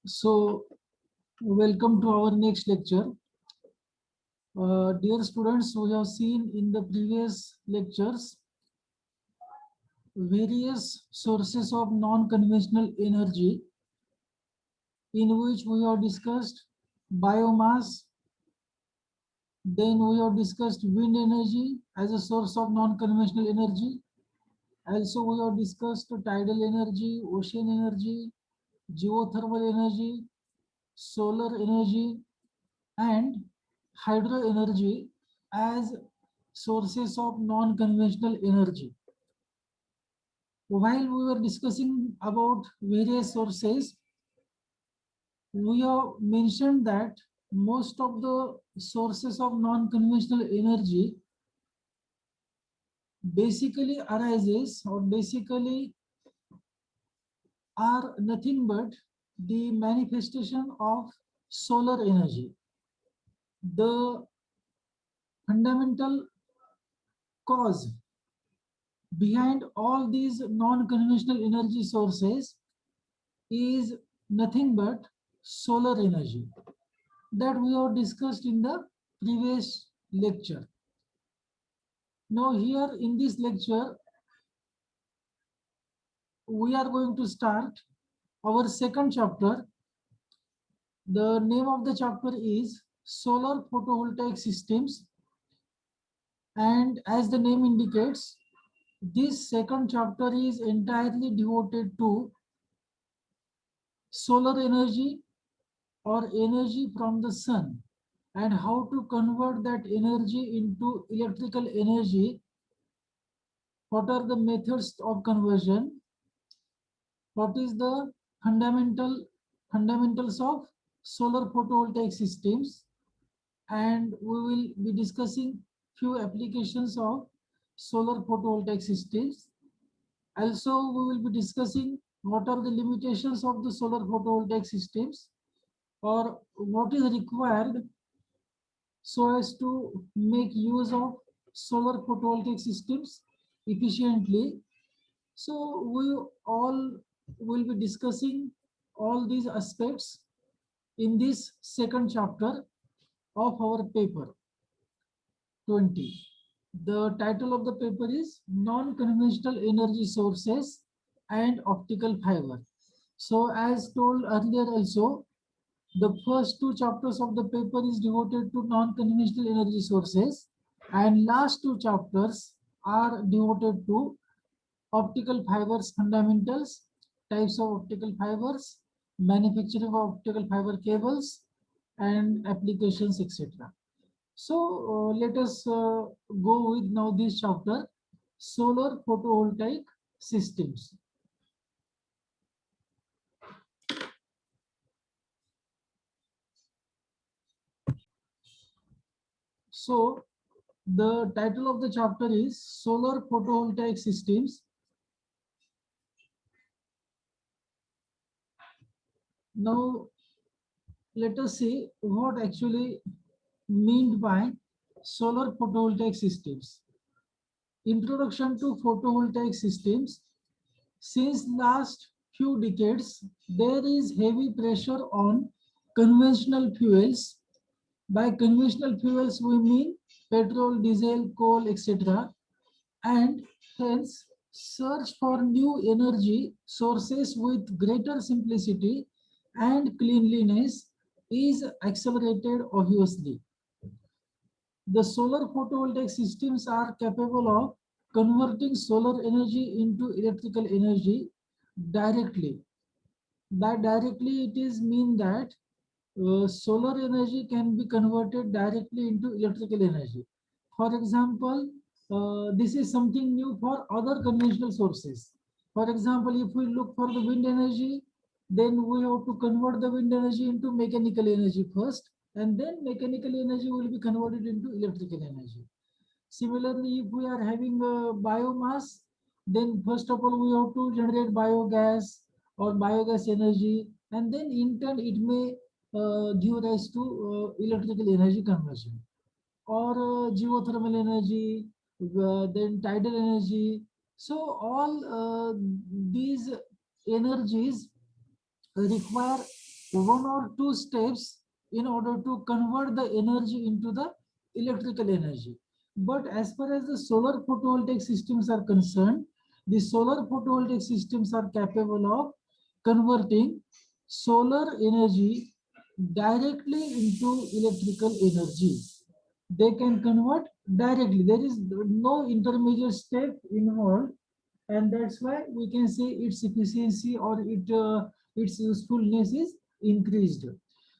So, welcome to our next lecture. Dear students, we have seen in the previous lectures various sources of non-conventional energy, in which we have discussed biomass, then we have discussed wind energy as a source of non-conventional energy. Also, we have discussed tidal energy, ocean energy, geothermal energy, solar energy, and hydro energy as sources of non-conventional energy. While we were discussing about various sources, we have mentioned that most of the sources of non-conventional energy basically arises or basically are nothing but the manifestation of solar energy. The fundamental cause behind all these non-conventional energy sources is nothing but solar energy that we have discussed in the previous lecture. Now here in this lecture, we are going to start our second chapter. The name of the chapter is Solar Photovoltaic Systems, and as the name indicates, this second chapter is entirely devoted to solar energy or energy from the sun and how to convert that energy into electrical energy. What are the methods of conversion? What is the fundamentals of solar photovoltaic systems? And we will be discussing few applications of solar photovoltaic systems. Also, we will be discussing what are the limitations of the solar photovoltaic systems, or what is required so as to make use of solar photovoltaic systems efficiently. So we all will be discussing all these aspects in this second chapter of our paper 20. The title of the paper is Non-Conventional Energy Sources and Optical Fiber. So as told earlier also, the first two chapters of the paper is devoted to non-conventional energy sources, and last two chapters are devoted to optical fibers fundamentals, types of optical fibers, manufacturing of optical fiber cables, and applications, etc. So let us go with now this chapter, solar photovoltaic systems. So the title of the chapter is Solar Photovoltaic Systems. Now let us see what actually meant by solar photovoltaic systems. Introduction to photovoltaic systems. Since last few decades, there is heavy pressure on conventional fuels. By conventional fuels, we mean petrol, diesel, coal, etc. And hence, search for new energy sources with greater simplicity and cleanliness is accelerated obviously. The solar photovoltaic systems are capable of converting solar energy into electrical energy directly. By directly, it is mean that solar energy can be converted directly into electrical energy. For example, this is something new for other conventional sources. For example, if we look for the wind energy, then we have to convert the wind energy into mechanical energy first, and then mechanical energy will be converted into electrical energy. Similarly, if we are having a biomass, then first of all we have to generate biogas or biogas energy, and then in turn it may give rise to electrical energy conversion or geothermal energy, then tidal energy. So all these energies require one or two steps in order to convert the energy into the electrical energy. But as far as the solar photovoltaic systems are concerned, the solar photovoltaic systems are capable of converting solar energy directly into electrical energy. They can convert directly. There is no intermediate step involved, and that's why we can say its efficiency or its usefulness is increased.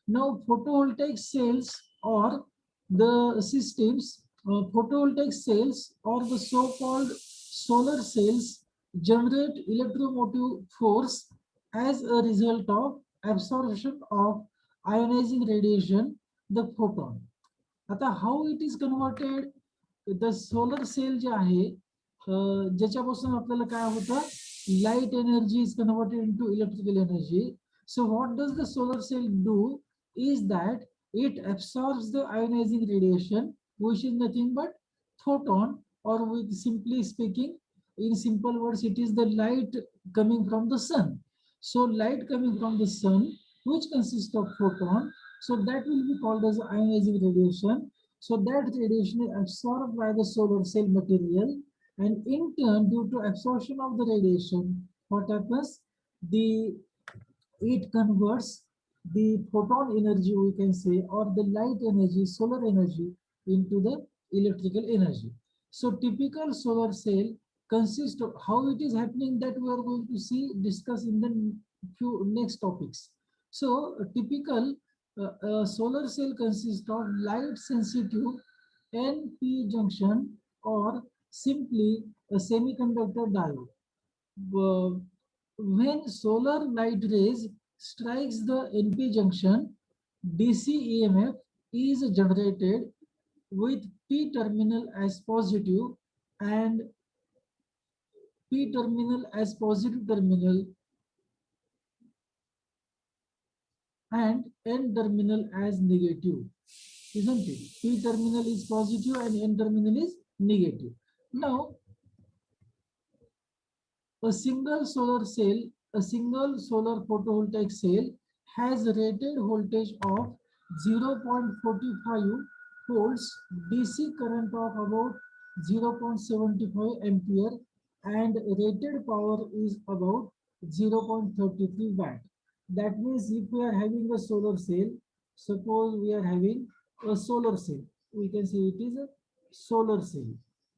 Now, photovoltaic cells or the systems, photovoltaic cells or the so-called solar cells generate electromotive force as a result of absorption of ionizing radiation, the photon. आता how it is converted, the solar cell जे आहे ज्याच्यापासून आपल्याला काय होतं, light energy is converted into electrical energy. So what does the solar cell do is that it absorbs the ionizing radiation, which is nothing but photon, or with simply speaking, in simple words, it is the light coming from the sun. So light coming from the sun, which consists of photon, so that will be called as ionizing radiation. So that radiation is absorbed by the solar cell material, and in turn, due to absorption of the radiation, what happens? The it converts the photon energy, we can say, or the light energy, solar energy, into the electrical energy. So typical solar cell consists of how it is happening, that we are going to see discuss in the few next topics. So a typical solar cell consists of light sensitive NP junction, or simply a semiconductor diode. When solar light rays strikes the NP junction, DC EMF is generated with P terminal as positive and P terminal as positive terminal and N terminal as negative, isn't it? P terminal is positive and N terminal is negative. Now, a single solar photovoltaic cell has a rated voltage of 0.45 volts, DC current of about 0.75 ampere, and rated power is about 0.33 watt. That means if we are having a solar cell, suppose we are having a solar cell, we can say it is a solar cell,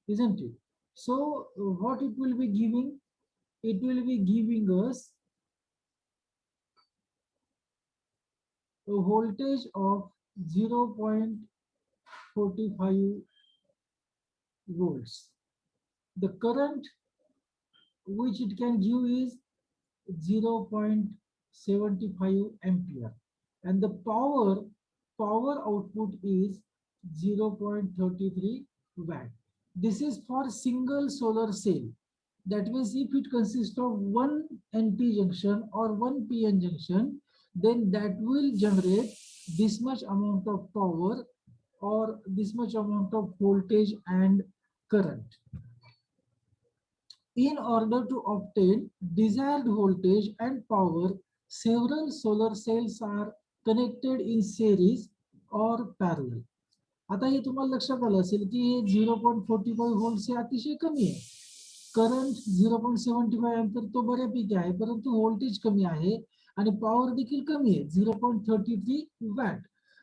isn't it? So what it will be giving? It will be giving us a voltage of 0.45 volts. The current which it can give is 0.75 ampere, and the power output is 0.33 watt. This is for single solar cell. That means if it consists of one NP junction or one PN junction, then that will generate this much amount of power or this much amount of voltage and current. In order to obtain desired voltage and power, several solar cells are connected in series or parallel. आता हे तुम्हाला लक्षात आलं असेल की 0.45 volt हे अतिशय कमी आहे. Current 0.75 ampere तो बऱ्यापैकी आहे, परंतु व्होल्टेज कमी आहे आणि पॉवर देखील कमी आहे, 0.33 watt.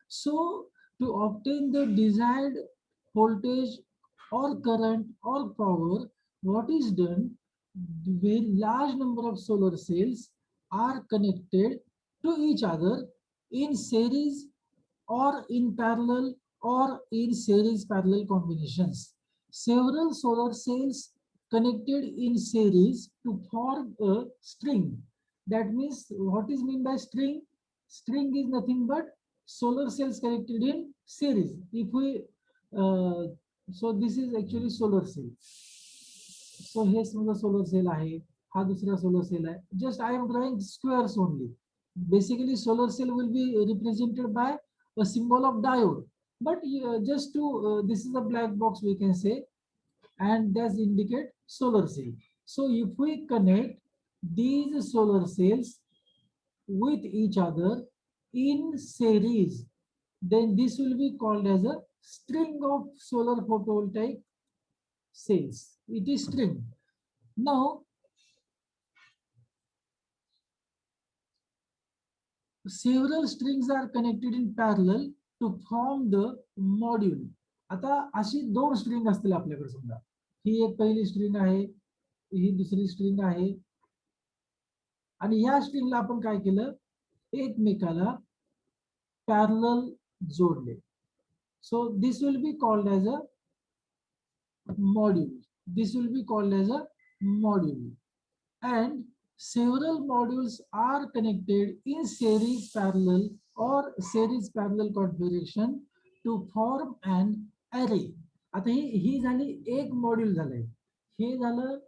So to obtain the desired voltage or current or power, what is done? Very large number of solar cells are connected to each other in series or in parallel or in series parallel combinations. Several solar cells connected in series to form a string. That means what is meant by string? String is nothing but solar cells connected in series. If we so this is actually solar cell. So here's the solar cell आहे, हा दुसरा solar cell आहे. Just I am drawing squares only. Basically solar cell will be represented by a symbol of diode, but just to this is a black box, we can say, and that's indicate solar cell. So if we connect these solar cells with each other, in series, then this will be called as a string of solar photovoltaic cells. It is string. Now, several strings are connected in parallel to form the module. आता अशी दोन string असतील आपल्याकडे, समजा ही एक पहिली string आहे, ही दुसरी स्ट्रिंग आहे, आणि ह्या स्ट्रिंगला आपण काय केलं, एकमेकाला पॅरलल जोडले. So this will be called as a module. This will be called as a module. And several modules are connected in series parallel or series parallel configuration to form an array. आता ही झाली एक module झालंय, हे झालं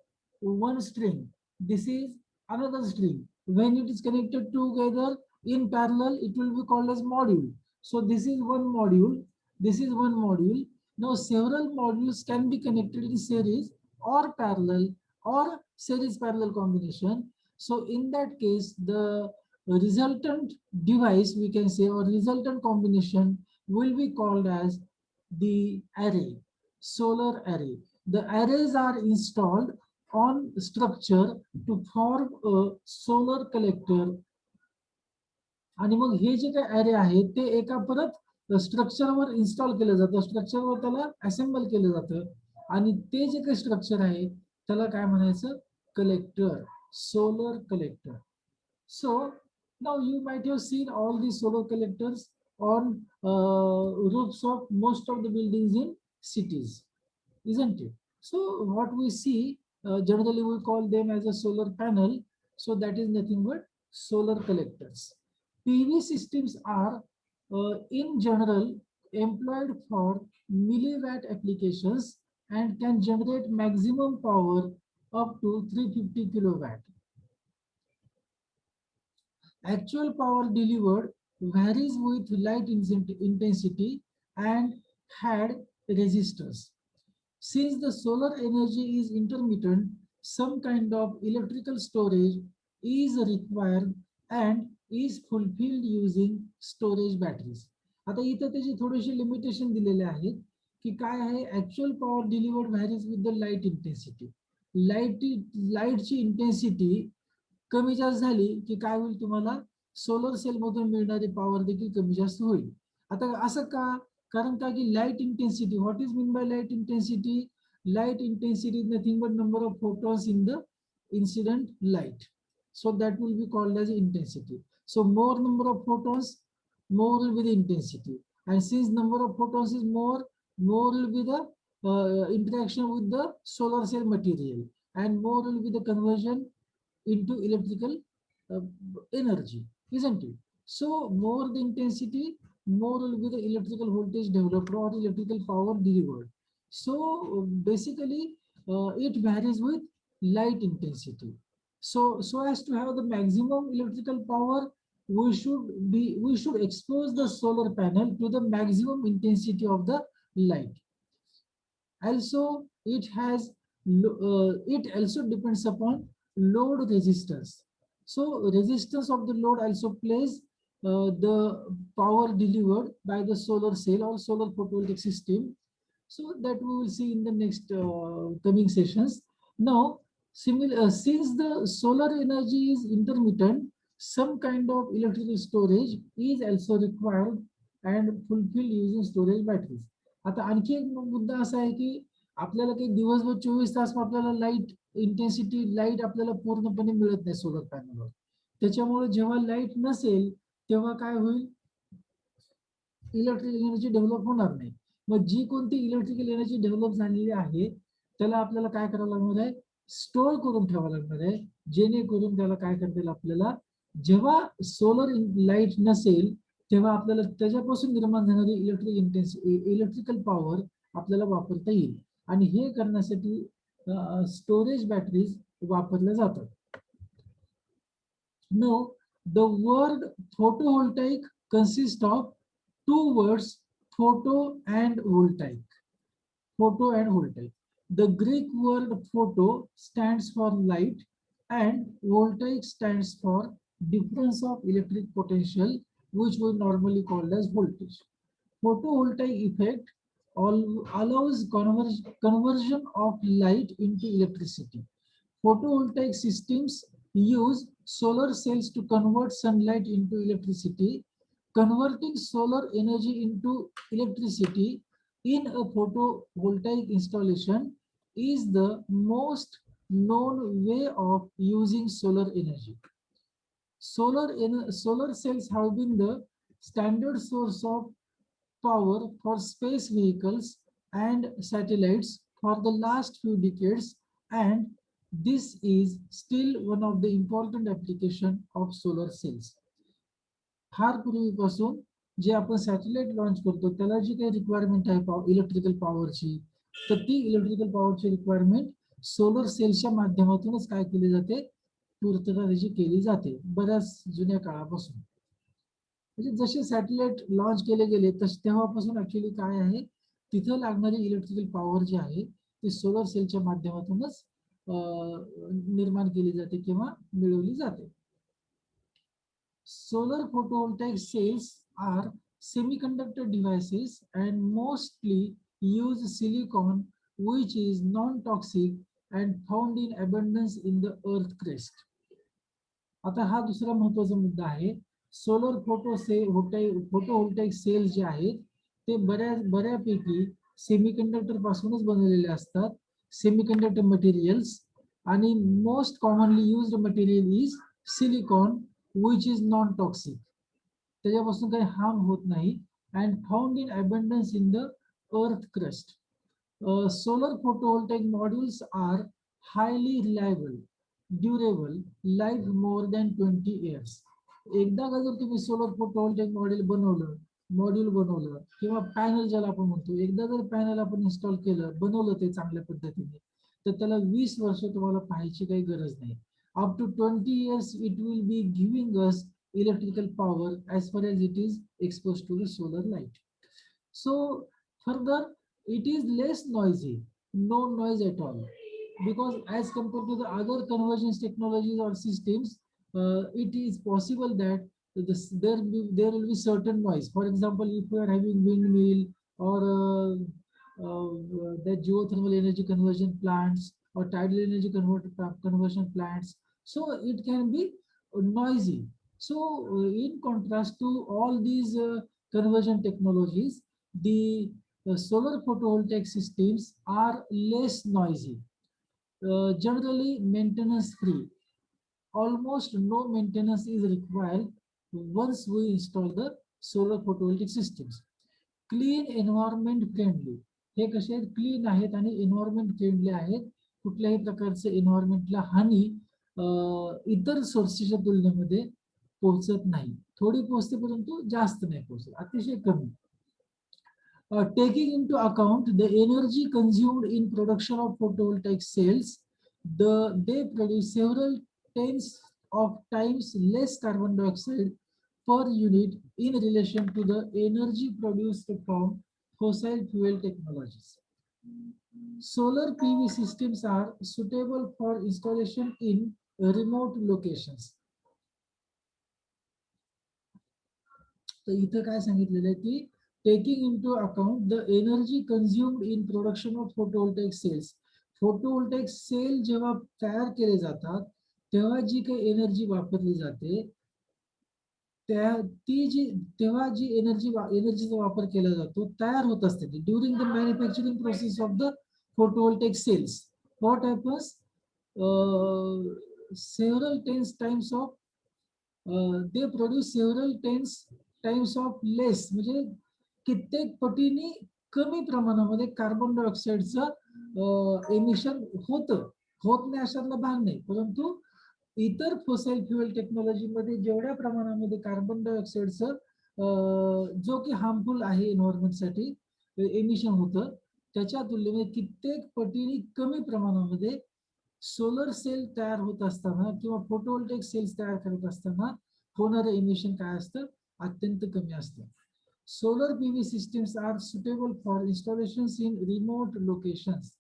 one string. This is another string. When it is connected together in parallel, it will be called as module. So this is one module, this is one module. Now several modules can be connected in series or parallel or series parallel combination. So in that case, the resultant device, we can say, or resultant combination will be called as the array, solar array. The arrays are installed on structure to form a solar collector. आणि मग हे जे काही array आहे ते एका परत स्ट्रक्चरवर install केलं जातं, स्ट्रक्चरवर त्याला assemble केलं जातं, आणि ते जे काही स्ट्रक्चर आहे त्याला काय म्हणायचं, collector, solar collector. So now you might have seen all these solar collectors on roofs of most of the buildings in cities, isn't it? So what we see, generally we call them as a solar panel. So that is nothing but solar collectors. PV systems are in general employed for milliwatt applications and can generate maximum power up to 350 kilowatt. Actual power delivered varies with light intensity and had resistors. Since the solar energy is intermittent, some kind of electrical storage is required and is fulfilled using storage batteries. आता इथं त्याची थोडेसे limitation दिलेले आहेत की काय आहे, actual power delivered varies with the light intensity. लाईटची इंटेन्सिटी कमी जास्त झाली की काय होईल, तुम्हाला सोलर सेल मधून मिळणारी पॉवर देखील कमी जास्त होईल. आता असं का, कारण का की light intensity, what is mean by light intensity? Light intensity is nothing but number of photons in the incident light. So that will be called as intensity. So more number of photons, more will be the intensity. And since number of photons is more, more will be the interaction with the solar cell material, and more will be the conversion into electrical uh, energy, isn't it? So more the intensity, more will be the electrical voltage developed or electrical power delivered. So basically, it varies with light intensity. So as to have the maximum electrical power, we should expose the solar panel to the maximum intensity of the light. Also, it also depends upon load resistance. So resistance of the load also plays the power delivered by the solar cell or solar photovoltaic system. So that we will see in the next coming sessions. Now, since the solar energy is intermittent, some kind of electrical storage is also required and fulfilled using storage batteries. आता आणखी एक मुद्दा असा आहे की आपल्याला काही दिवसभर 24 तास आपल्याला लाईट इंटेन्सिटी, लाईट आपल्याला पूर्णपणे मिळत नाही सोलर पॅनलवर. त्याच्यामुळे जेव्हा लाईट नसेल तेव्हा काय होईल, इलेक्ट्रिकल एनर्जी डेव्हलप होणार नाही. मग जी कोणती इलेक्ट्रिकल एनर्जी डेव्हलप झालेली आहे त्याला आपल्याला काय करावं लागणार आहे, स्टोअर करून ठेवावं लागणार आहे, जेणेकरून त्याला काय करता येईल, आपल्याला जेव्हा सोलर लाईट नसेल तेव्हा आपल्याला त्याच्यापासून निर्माण झाणारी इलेक्ट्रिकल पॉवर आपल्याला वापरता येईल. आणि हे करण्यासाठी स्टोरेज बॅटरीज वापरल्या जातात. Now, the word photovoltaic consists of two words, photo and voltaic. Photo and voltaic. The Greek word photo stands for light and voltaic stands for difference of electric potential which we normally called as voltage. Photovoltaic effect allows conversion of light into electricity. Photovoltaic systems use solar cells to convert sunlight into electricity. Converting solar energy into electricity in a photovoltaic installation is the most known way of using solar energy. Solar cells have been the standard source of power for space vehicles and satellites for the last few decades, and this is still one of the important application of solar cells. फार पूर्वीपासून जे आपण satellite launch करतो त्याला जी काही requirement आहे electrical पॉवरची, तर ती electrical पॉवरची रिक्वायरमेंट सोलर सेल्सच्या माध्यमातूनच काय केली जाते, पूर्तता त्याची केली जाते बऱ्याच जुन्या काळापासून. म्हणजे जसे सॅटेलाइट लॉन्च केले गेले तसे तेव्हापासून ऍक्च्युअली काय आहे, तिथं लागणारी इलेक्ट्रिकल पॉवर जी आहे ती सोलर सेलच्या माध्यमातूनच निर्माण केली जाते किंवा मिळवली जाते. Solar photovoltaic cells are semiconductor devices and mostly use silicon, which is non-toxic and found in abundance in the earth crust. आता हा दुसरा महत्वाचा मुद्दा आहे. सोलर फोटोव्होल्टाइक सेल्स जे आहेत ते बऱ्यापैकी सेमीकंडक्टर पासूनच बनवलेले असतात. सेमीकंडक्टर मटेरियल्स आणि most commonly used material is silicon, which is non-toxic. त्याच्यापासून काही हार्म होत नाही and found in abundance in the earth crust. Solar photovoltaic modules are highly reliable, durable, life more than 20 years. एकदा का जर तुम्ही solar फोटोव्होल्टाइक module बनवलं किंवा पॅनल ज्याला आपण म्हणतो, एकदा जर पॅनल आपण इन्स्टॉल केलं, बनवलं ते चांगल्या पद्धतीने, तर त्याला 20 वर्ष तुम्हाला पाहायची काही गरज नाही. Up to 20 years it will be giving us electrical power as far as it is exposed to the solar light. So further, it is less noisy, no noise at all, because as compared to the other convergence technologies or systems, it is possible that there will be certain noise. For example, if we are having windmill or the geothermal energy conversion plants or tidal energy conversion plants, so it can be noisy. So in contrast to all these conversion technologies, the solar photovoltaic systems are less noisy, generally maintenance free. Almost no maintenance is required once we install the solar photovoltaic systems. Clean environment friendly. हे कसे आहेत, clean आहेत आणि environment friendly आहेत. कुठल्याही प्रकारचे एन्व्हायरमेंटला हानी इतर सोर्सेसच्या तुलनेमध्ये पोहोचत नाही. थोडी पोहोचते परंतु जास्त नाही पोहोचत, अतिशय कमी. Taking into account the energy consumed in production of photovoltaic cells, they produce several tens of times less carbon dioxide per unit in relation to the energy produced from fossil fuel technologies. Solar PV systems are suitable for installation in remote locations. तर इथं काय सांगितलेलं आहे की taking into account the energy consumed in production of photovoltaic cells. Photovoltaic cell जेव्हा तयार केले जातात तेव्हा जी काही एनर्जी वापरली जाते तेव्हा जी एनर्जीचा वापर केला जातो तयार होत असते during the manufacturing process of the photovoltaic cells. What happens, several tens times of they produce several tens times of less, म्हणजे कित्येक पटीने कमी प्रमाणामध्ये कार्बन डायऑक्साईडचं एमिशन होत नाही अशातला भाग नाही. परंतु इतर फोसाईल फ्युएल टेक्नॉलॉजी मध्ये जेवढ्या प्रमाणामध्ये कार्बन डायऑक्साईडचं जो की हार्मफुल आहे एन्व्हायरमेंटसाठी एमिशन होतं त्याच्या तुलनेने कित्येक पटीने कमी प्रमाणामध्ये सोलर सेल तयार होत असताना किंवा फोटोव्होल्टाइक सेल्स तयार करत असताना होणारं एमिशन काय असतं, अत्यंत कमी असतं. Solar PV systems are suitable for installations in remote locations.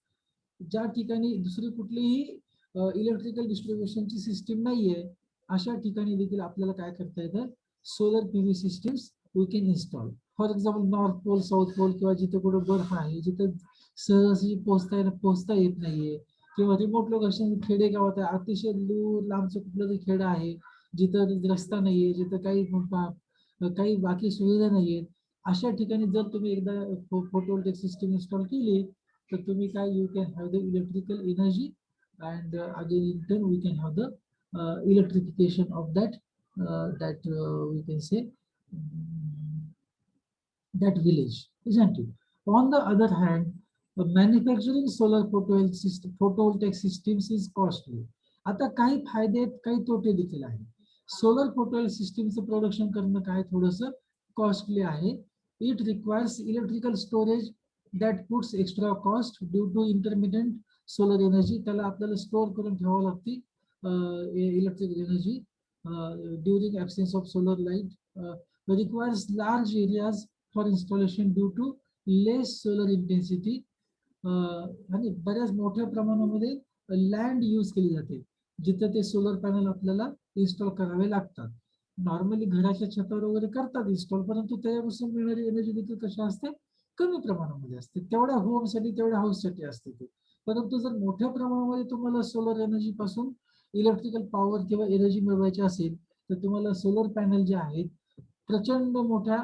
ज्या ठिकाणी दुसरी कुठलीही इलेक्ट्रिकल डिस्ट्रीब्युशनची सिस्टीम नाहीये अशा ठिकाणी देखील आपल्याला काय करता येतं, solar PV systems we can install. For example north pole, south pole किंवा जिथे कुठे बर्फ आहे, जिथे सहज पोचता येत नाहीये, किंवा रिमोट लोकेशन खेडेगावात आहे, अतिशय दूर लांबचं कुठलं तरी खेडं आहे, जिथं रस्ता नाहीये, जिथं काही बाकी सुविधा नाहीयेत, अशा ठिकाणी जर तुम्ही एकदा फोटोवोल्टेक सिस्टीम इन्स्टॉल केली, तर तुम्ही काय, you can have the electrical energy and again in turn we can have the electrification of that we can say that village, isn't it? On the other hand, manufacturing solar photovoltaic systems is costly. आता काही फायदे आहेत, काही तोटे देखील आहेत. Solar photovoltaic सिस्टीमचं production करणं काय थोडंसं कॉस्टली आहे. It requires electrical storage that puts extra cost due to intermittent solar energy. त्याला आपल्याला स्टोअर करून ठेवावं लागते electrical energy during absence of solar light, requires large areas for installation due to less solar intensity. आणि बऱ्याच मोठ्या प्रमाणामध्ये land use केली जाते जिथे ते सोलर पॅनल आपल्याला इन्स्टॉल करावे लागतात. नॉर्मली घराच्या छतावर वगैरे करतात इन्स्टॉल, परंतु त्यापासून मिळणारी एनर्जी देखील कशी असते, कमी प्रमाणामध्ये असते. तेवढ्या होमसाठी, तेवढ्या हाऊससाठी असते ते. परंतु जर मोठ्या प्रमाणामध्ये तुम्हाला सोलर एनर्जी पासून इलेक्ट्रिकल पॉवर किंवा एनर्जी मिळवायची असेल, तर तुम्हाला सोलर पॅनल जे आहेत प्रचंड मोठ्या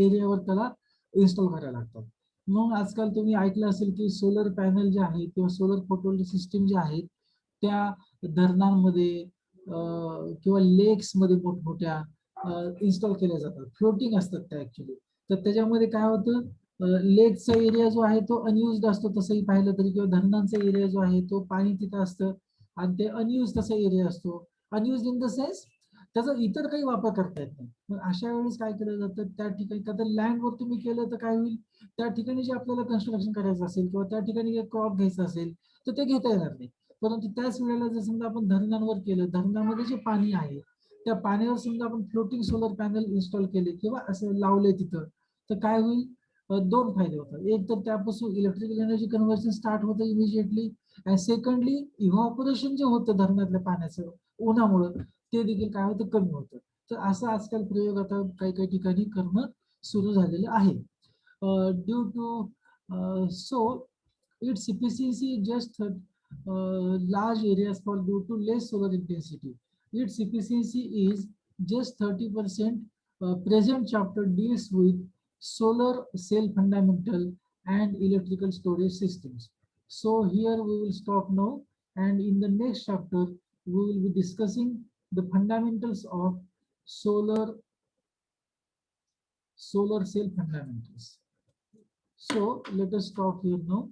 एरियावर त्याला इन्स्टॉल करायला लागतात. मग आजकाल तुम्ही ऐकलं असेल की सोलर पॅनल जे आहेत किंवा सोलर फोटोवोल्टेक सिस्टीम जे आहेत त्या धरणांमध्ये किंवा लेक्स मध्ये मोठमोठ्या इन्स्टॉल केल्या जातात. फ्लोटिंग असतात त्या ऍक्च्युली. तर त्याच्यामध्ये काय होतं, लेकचा एरिया जो आहे तो अनयुज्ड असतो तसंही पाहिलं तरी, किंवा धरणांचा एरिया जो आहे तो पाणी तिथं असतं आणि ते अनयुज तसा एरिया असतो. अनयुज इन द सेन्स त्याचा इतर काही वापर करता येत नाही. मग अशा वेळेस काय केलं जातं, त्या ठिकाणी का तर लँडवर तुम्ही केलं तर काय होईल, त्या ठिकाणी जे आपल्याला कन्स्ट्रक्शन करायचं असेल किंवा त्या ठिकाणी क्रॉप घ्यायचं असेल तर ते घेता येणार नाही. परंतु त्याच वेळेला जर समजा आपण धरणांवर केलं, धरणामध्ये जे पाणी आहे त्या पाण्यावर समजा आपण फ्लोटिंग सोलर पॅनल इन्स्टॉल केले किंवा असं लावले तिथं, तर काय होईल, दोन फायदे होतात. एक तर त्यापासून इलेक्ट्रिकल एनर्जी कन्व्हर्शन स्टार्ट होतं इमिजिएटली, आणि सेकंडली इव्हॉपरेशन जे होतं धरणातल्या पाण्याचं उन्हामुळं ते देखील काय होतं, कमी होतं. तर असं आजकाल प्रयोग आता काही काही ठिकाणी करणं सुरू झालेलं आहे. Due to so it's efficiency just large areas for due to less solar intensity. Its efficiency is just 30%. Present chapter deals with solar cell fundamental and electrical storage systems. So here we will stop now, and in the next chapter we will be discussing the fundamentals of solar cell fundamentals. So let us stop here now.